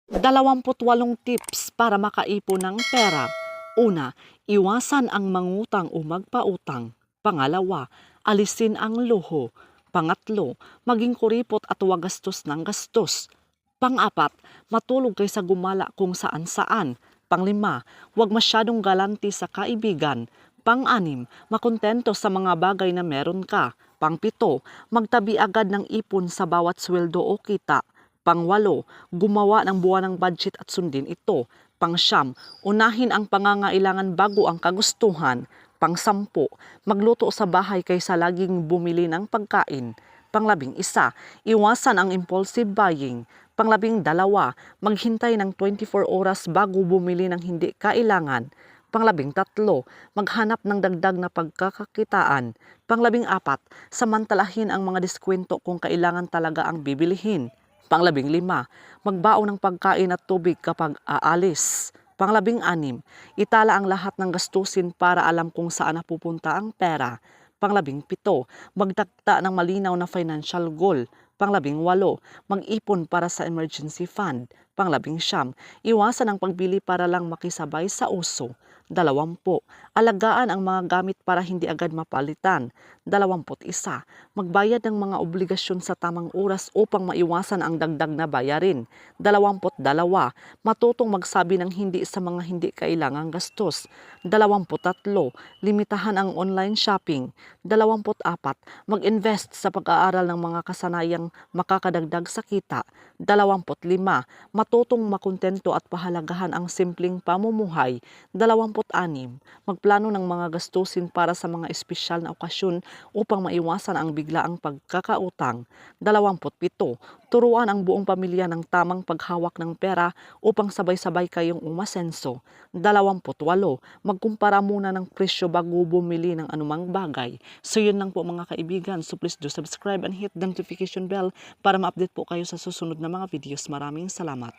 28 tips para makaipon ng pera. Una, iwasan ang mangutang o magpautang. Pangalawa, alisin ang luho. Pangatlo, maging kuripot at huwag gastos ng gastos. Pang-apat, matulog kaysa gumala kung saan-saan. Panglima, huwag masyadong galanti sa kaibigan. Pang-anim, makontento sa mga bagay na meron ka. Pang-pito, magtabi agad ng ipon sa bawat sweldo o kita. Pang-walo, gumawa ng buwanang budget at sundin ito. Pang-siyam, unahin ang pangangailangan bago ang kagustuhan. Pang-sampu, magluto sa bahay kaysa laging bumili ng pagkain. Pang-11, iwasan ang impulsive buying. Pang-12, maghintay ng 24 oras bago bumili ng hindi kailangan. Pang-13, maghanap ng dagdag na pagkakakitaan. Pang-14, samantalahin ang mga diskwento kung kailangan talaga ang bibilihin. Pang-15, magbaon ng pagkain at tubig kapag aalis. Pang-16, itala ang lahat ng gastusin para alam kung saan napupunta ang pera. Pang-17, magtakda ng malinaw na financial goal. Pang-18, mag-ipon para sa emergency fund. Pang-19, iwasan ang pagbili para lang makisabay sa uso. 20, alagaan ang mga gamit para hindi agad mapalitan. 21, magbayad ng mga obligasyon sa tamang oras upang maiwasan ang dagdag na bayarin. 22, matutong magsabi ng hindi sa mga hindi kailangang gastos. 23, limitahan ang online shopping. 24, mag-invest sa pag-aaral ng mga kasanayang makakadagdag sa kita. 25, matutong makontento at pahalagahan ang simpleng pamumuhay. 26, magplano ng mga gastusin para sa mga espesyal na okasyon upang maiwasan ang biglaang pagkakautang. 27, turuan ang buong pamilya ng tamang paghawak ng pera upang sabay-sabay kayong umasenso. 28, magkumpara muna ng presyo bago bumili ng anumang bagay. So yun lang po mga kaibigan. So please do subscribe and hit the notification bell para ma-update po kayo sa susunod na mga videos. Maraming salamat.